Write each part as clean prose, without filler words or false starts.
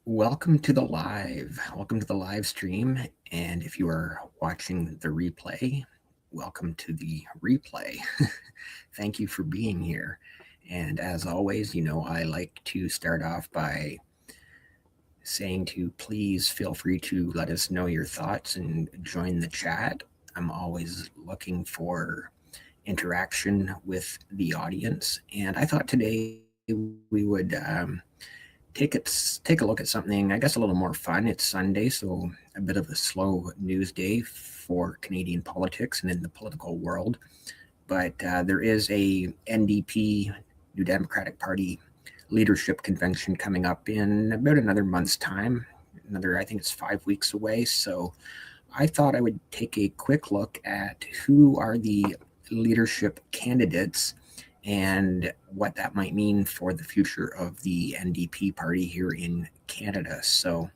Welcome to the live. Welcome to the live stream. And if you are watching the replay, welcome to the replay. Thank you for being here. And as always, I like to start off by saying to please feel free to let us know your thoughts and join the chat. I'm always looking for interaction with the audience. And I thought today we would take a look at something, I guess, a little more fun. It's Sunday, so a bit of a slow news day for Canadian politics and in the political world. But there is a NDP, New Democratic Party leadership convention coming up in about another month's time. I think it's 5 weeks away. So I thought I would take a quick look at who are the leadership candidates and what that might mean for the future of the NDP party here in Canada. So,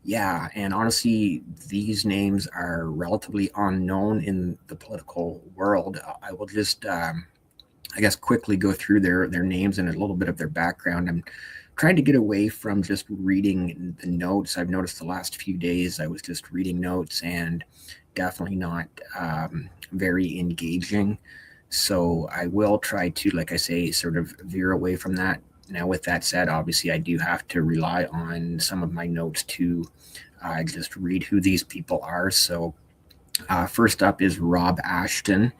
yeah, and honestly, these names are relatively unknown in the political world. I will just, quickly go through their names and a little bit of their background. I'm trying to get away from just reading the notes. I've noticed the last few days I was just reading notes and definitely not very engaging. So I will try to, like I say, sort of veer away from that. Now, with that said, obviously, I do have to rely on some of my notes to just read who these people are. So first up is Rob Ashton,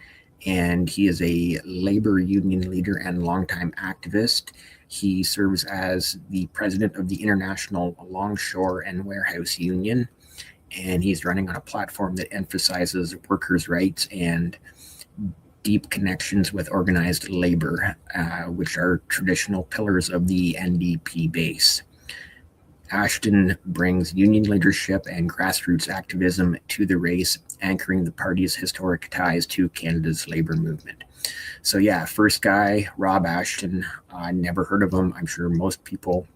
and he is a labor union leader and longtime activist. He serves as the president of the International Longshore and Warehouse Union, and he's running on a platform that emphasizes workers' rights and deep connections with organized labor, which are traditional pillars of the NDP base. Ashton brings union leadership and grassroots activism to the race, anchoring the party's historic ties to Canada's labor movement. So yeah, first guy, Rob Ashton, never heard of him. I'm sure most people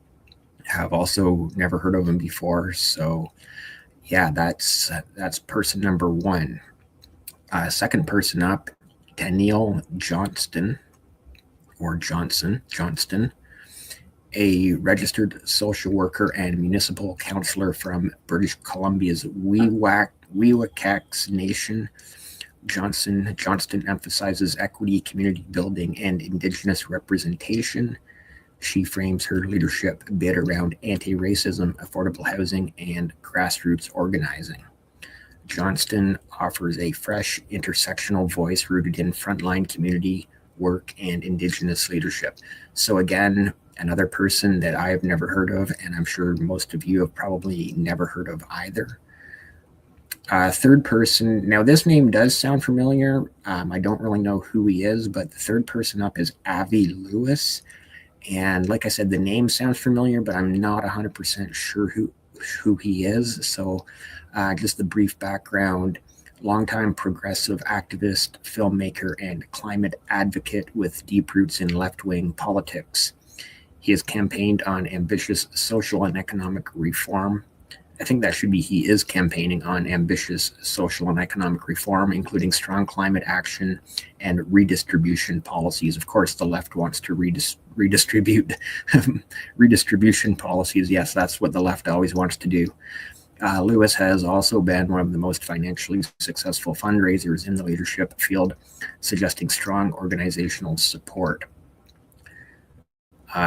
have also never heard of him before. So yeah, that's person number one. Second person up, Danielle Johnston, a registered social worker and municipal councillor from British Columbia's Weewakeks Nation. Johnston emphasizes equity, community building, and Indigenous representation. She frames her leadership bid around anti-racism, affordable housing, and grassroots organizing. Johnston offers a fresh, intersectional voice rooted in frontline community work and Indigenous leadership. So again, another person that I have never heard of, and I'm sure most of you have probably never heard of either. Third person, now this name does sound familiar. I don't really know who he is, but the third person up is Avi Lewis. And like I said, the name sounds familiar, but I'm not 100% sure who he is. So just the brief background: longtime progressive activist, filmmaker, and climate advocate with deep roots in left-wing politics. He has campaigned on ambitious social and economic reform. I think that should be he is campaigning on ambitious social and economic reform, including strong climate action and redistribution policies. Of course, the left wants to redistribute redistribution policies. Yes, that's what the left always wants to do. Lewis has also been one of the most financially successful fundraisers in the leadership field, suggesting strong organizational support.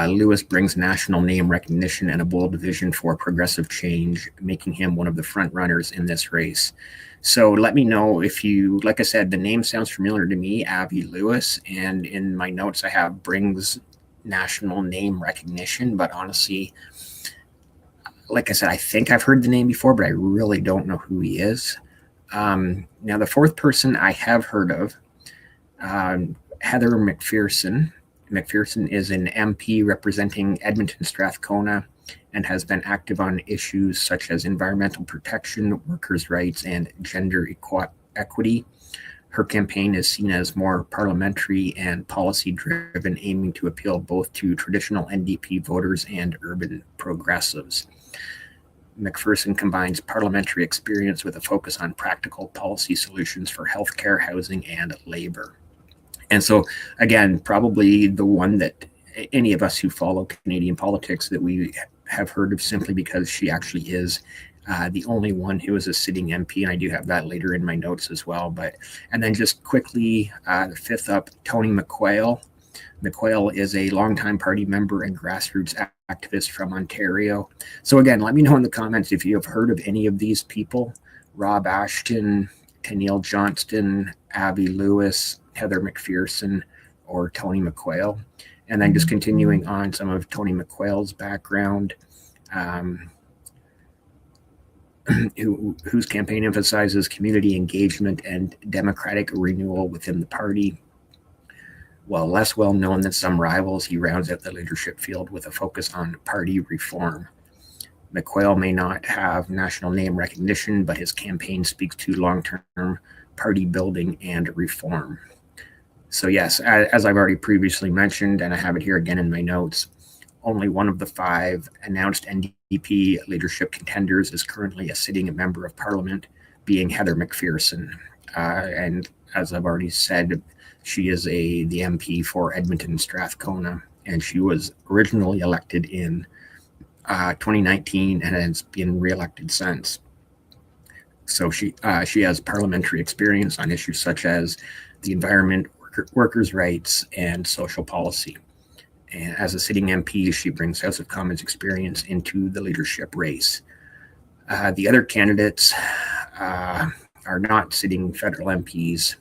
Lewis brings national name recognition and a bold vision for progressive change, making him one of the front runners in this race. So let me know if you, like I said, the name sounds familiar to me, Avi Lewis, and in my notes I have brings national name recognition, but honestly, like I said, I think I've heard the name before, but I really don't know who he is. Now, the fourth person I have heard of, Heather McPherson. McPherson is an MP representing Edmonton Strathcona and has been active on issues such as environmental protection, workers' rights, and gender equity. Her campaign is seen as more parliamentary and policy-driven, aiming to appeal both to traditional NDP voters and urban progressives. McPherson combines parliamentary experience with a focus on practical policy solutions for healthcare, housing, and labor. And so, again, probably the one that any of us who follow Canadian politics that we have heard of simply because she actually is the only one who is a sitting MP, and I do have that later in my notes as well. And then just quickly, the fifth up, Tony McQuail. McQuail is a longtime party member and grassroots activist from Ontario. So again, let me know in the comments if you have heard of any of these people: Rob Ashton, Tennille Johnston, Abby Lewis, Heather McPherson, or Tony McQuail. And then just continuing on some of Tony McQuail's background, whose campaign emphasizes community engagement and democratic renewal within the party. While less well known than some rivals, he rounds out the leadership field with a focus on party reform. McQuail may not have national name recognition, but his campaign speaks to long-term party building and reform. So yes, as I've already previously mentioned, and I have it here again in my notes, only one of the 5 announced NDP leadership contenders is currently a sitting member of parliament, being Heather McPherson. And as I've already said, she is the MP for Edmonton Strathcona, and she was originally elected in 2019 and has been reelected since. So she has parliamentary experience on issues such as the environment, workers' rights, and social policy. And as a sitting MP, she brings House of Commons experience into the leadership race. The other candidates are not sitting federal MPs,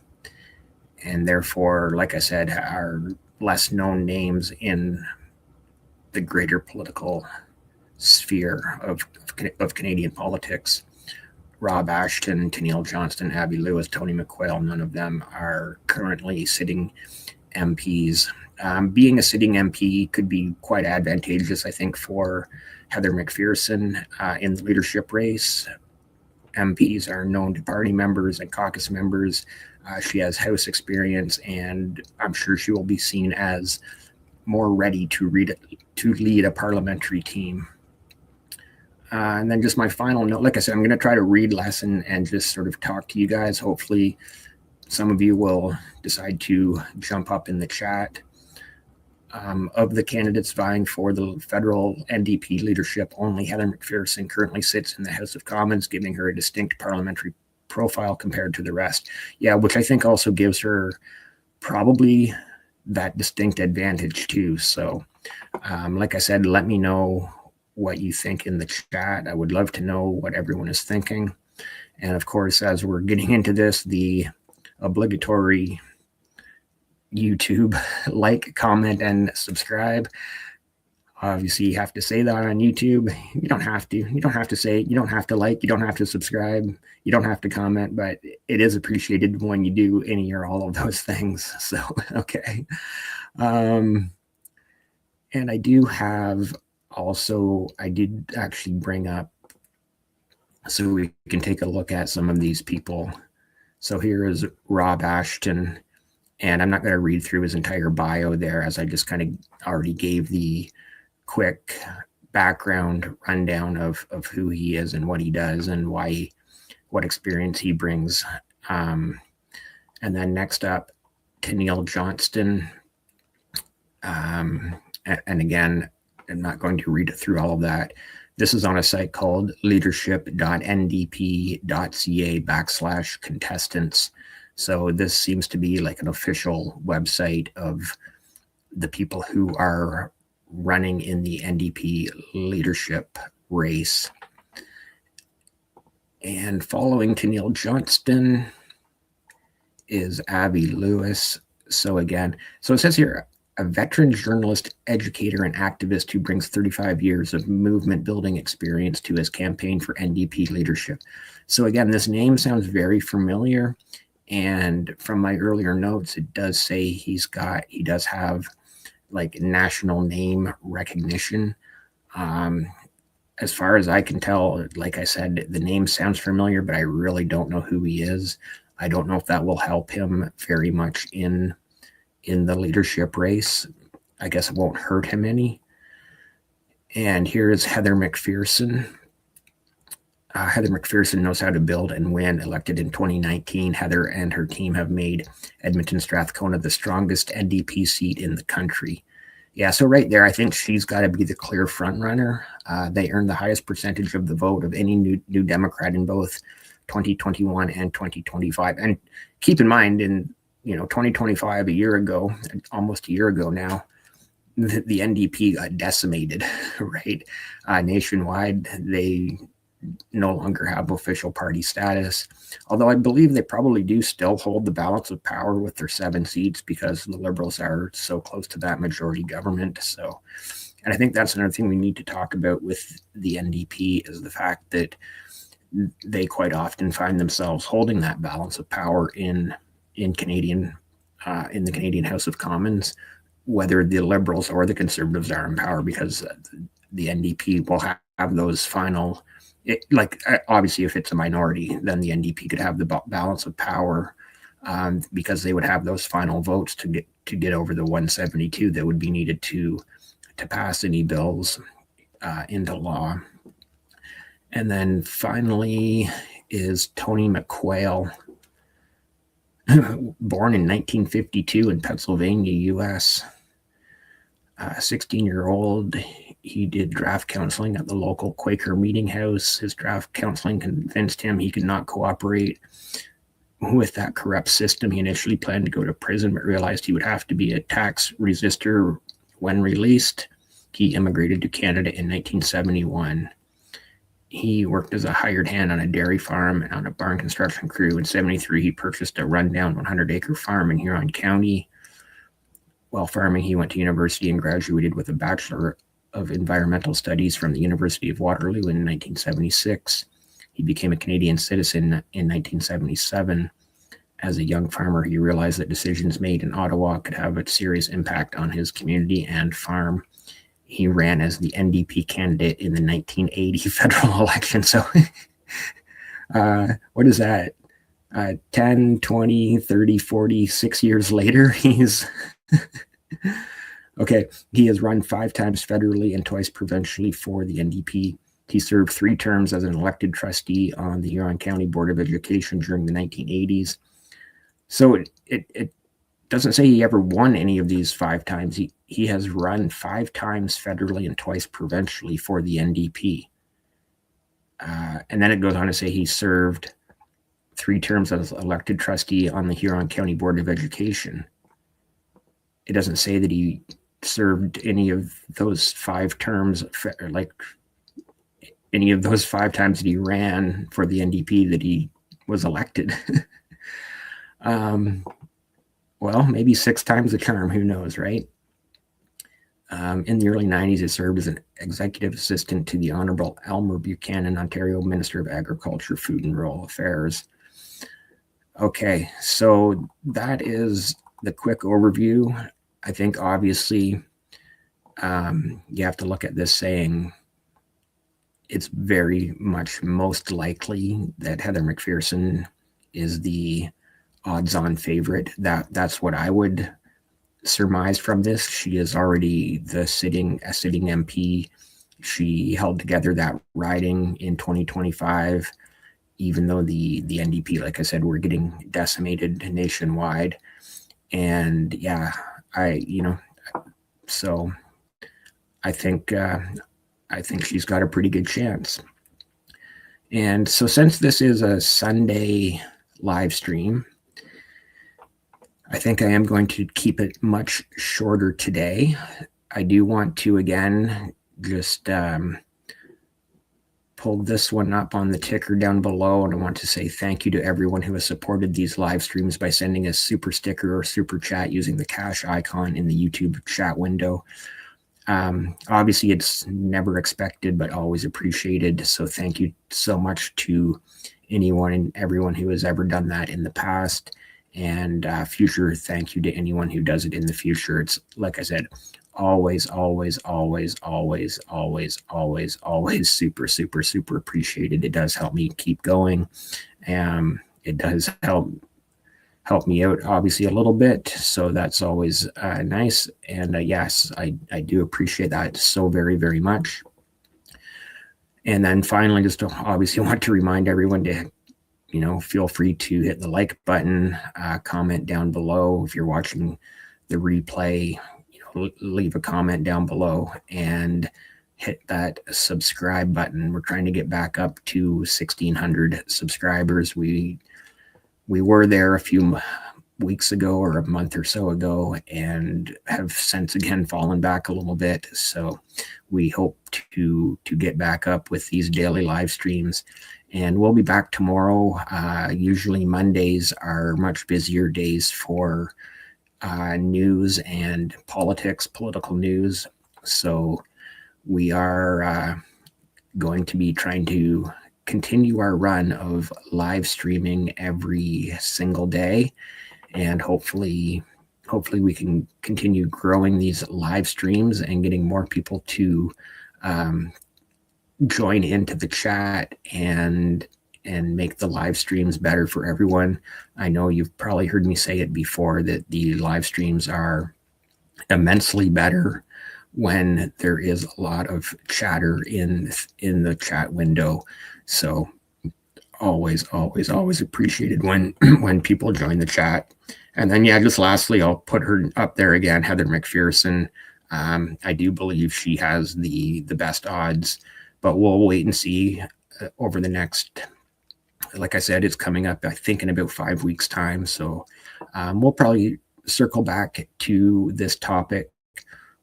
and therefore, like I said, are less known names in the greater political sphere of Canadian politics. Rob Ashton, Tennille Johnston, Abby Lewis, Tony McQuail, none of them are currently sitting MPs. Being a sitting MP could be quite advantageous, I think, for Heather McPherson in the leadership race. MPs are known to party members and caucus members. She has House experience, and I'm sure she will be seen as more ready to lead a parliamentary team. And then just my final note, like I said, I'm going to try to read less and just sort of talk to you guys. Hopefully some of you will decide to jump up in the chat. Of the candidates vying for the federal NDP leadership, only Heather McPherson currently sits in the House of Commons, giving her a distinct parliamentary profile compared to the rest. Yeah, which I think also gives her probably that distinct advantage too. So like I said, let me know what you think in the chat. I would love to know what everyone is thinking. And of course, as we're getting into this, the obligatory YouTube like, comment, and subscribe. Obviously, you have to say that on YouTube. You don't have to. You don't have to say it. You don't have to like. You don't have to subscribe. You don't have to comment, but it is appreciated when you do any or all of those things. So, okay. And I do have also, I did actually bring up, so we can take a look at some of these people. So here is Rob Ashton, and I'm not going to read through his entire bio there, as I just kind of already gave the quick background rundown of who he is and what he does and what experience he brings. And then next up, Tennille Johnston. And again, I'm not going to read through all of that. This is on a site called leadership.ndp.ca/contestants. So this seems to be like an official website of the people who are running in the NDP leadership race. And following Tennille Johnston is Abby Lewis. So again, so it says here, a veteran journalist, educator, and activist who brings 35 years of movement building experience to his campaign for NDP leadership. So again, this name sounds very familiar. And from my earlier notes, it does say he does have like national name recognition. As far as I can tell, like I said, the name sounds familiar, but I really don't know who he is. I don't know if that will help him very much in the leadership race. I guess it won't hurt him any. And here is Heather McPherson. Heather McPherson knows how to build and win. Elected in 2019, Heather and her team have made Edmonton Strathcona the strongest NDP seat in the country. Yeah, so right there, I think she's got to be the clear front runner. They earned the highest percentage of the vote of any new Democrat in both 2021 and 2025. And keep in mind, in 2025, a year ago, almost a year ago now, the NDP got decimated, right? Nationwide, they no longer have official party status. Although I believe they probably do still hold the balance of power with their 7 seats because the Liberals are so close to that majority government. So, and I think that's another thing we need to talk about with the NDP is the fact that they quite often find themselves holding that balance of power in Canadian in the Canadian House of Commons, whether the Liberals or the Conservatives are in power, because the NDP will have those final. Obviously, if it's a minority, then the NDP could have the balance of power because they would have those final votes to get over the 172 that would be needed to pass any bills into law. And then finally is Tony McQuail, born in 1952 in Pennsylvania, U.S. 16-year-old. He did draft counseling at the local Quaker meeting house. His draft counseling convinced him he could not cooperate with that corrupt system. He initially planned to go to prison, but realized he would have to be a tax resister when released. He immigrated to Canada in 1971. He worked as a hired hand on a dairy farm and on a barn construction crew. In 1973, he purchased a rundown 100-acre farm in Huron County. While farming, he went to university and graduated with a Bachelor of Environmental Studies from the University of Waterloo in 1976. He became a Canadian citizen in 1977. As a young farmer, he realized that decisions made in Ottawa could have a serious impact on his community and farm. He ran as the NDP candidate in the 1980 federal election. So what is that? 10, 20, 30, 40, 6 years later, he's... Okay, he has run 5 times federally and twice provincially for the NDP. He served 3 terms as an elected trustee on the Huron County Board of Education during the 1980s. So it doesn't say he ever won any of these 5 times. He has run 5 times federally and twice provincially for the NDP. And then it goes on to say he served 3 terms as elected trustee on the Huron County Board of Education. It doesn't say that he served any of those 5 terms, like any of those 5 times that he ran for the NDP that he was elected. Well, maybe 6 times a term, who knows, right? In the early 90s, he served as an executive assistant to the Honorable Elmer Buchanan, Ontario Minister of Agriculture, Food and Rural Affairs. Okay, so that is the quick overview. I think obviously you have to look at this saying it's very much most likely that Heather McPherson is the odds-on favorite. That's what I would surmise from this. She is already a sitting MP. She held together that riding in 2025, even though the NDP, like I said, were getting decimated nationwide. And yeah, so I think she's got a pretty good chance. And so since this is a Sunday live stream, I think I am going to keep it much shorter today. I do want to, again, just pull this one up on the ticker down below, and I want to say thank you to everyone who has supported these live streams by sending a super sticker or super chat using the cash icon in the YouTube chat window. Obviously, it's never expected, but always appreciated. So thank you so much to anyone and everyone who has ever done that in the past. And future thank you to anyone who does it in the future. It's, like I said, always, always, always, always, always, always, always super, super, super appreciated. It does help me keep going. It does help me out, obviously, a little bit. So that's always nice. And yes, I do appreciate that so very, very much. And then finally, just obviously want to remind everyone to, feel free to hit the like button, comment down below. If you're watching the replay, leave a comment down below and hit that subscribe button. We're trying to get back up to 1,600 subscribers. We were there a few weeks ago or a month or so ago and have since again fallen back a little bit. So we hope to get back up with these daily live streams. And we'll be back tomorrow. Usually Mondays are much busier days for news and politics, political news. So we are going to be trying to continue our run of live streaming every single day, and hopefully we can continue growing these live streams and getting more people to join into the chat and make the live streams better for everyone. I know you've probably heard me say it before that the live streams are immensely better when there is a lot of chatter in the chat window. So always appreciated when people join the chat. And then just lastly, I'll put her up there again, Heather McPherson. I do believe she has the best odds, but we'll wait and see over the next, like I said, it's coming up, I think, in about 5 weeks time. So we'll probably circle back to this topic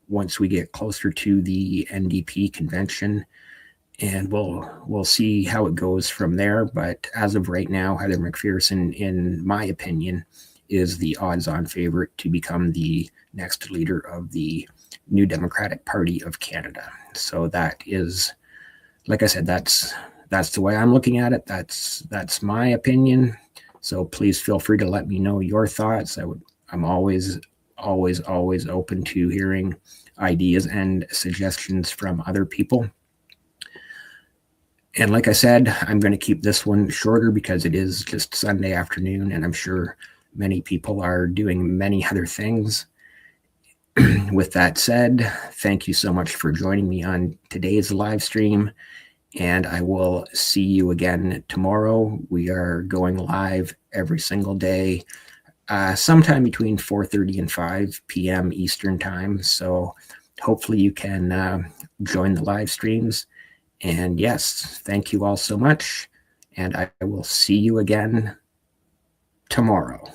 once we get closer to the NDP convention, and we'll see how it goes from there. But as of right now, Heather McPherson, in my opinion, is the odds-on favorite to become the next leader of the New Democratic Party of Canada. So that is, like I said, that's the way I'm looking at it. That's my opinion. So please feel free to let me know your thoughts. I'm always open to hearing ideas and suggestions from other people. And like I said, I'm going to keep this one shorter because it is just Sunday afternoon, and I'm sure many people are doing many other things. With that said, thank you so much for joining me on today's live stream, and I will see you again tomorrow. We are going live every single day, sometime between 4:30 and 5 p.m. Eastern time. So hopefully you can join the live streams. And yes, thank you all so much. And I will see you again tomorrow.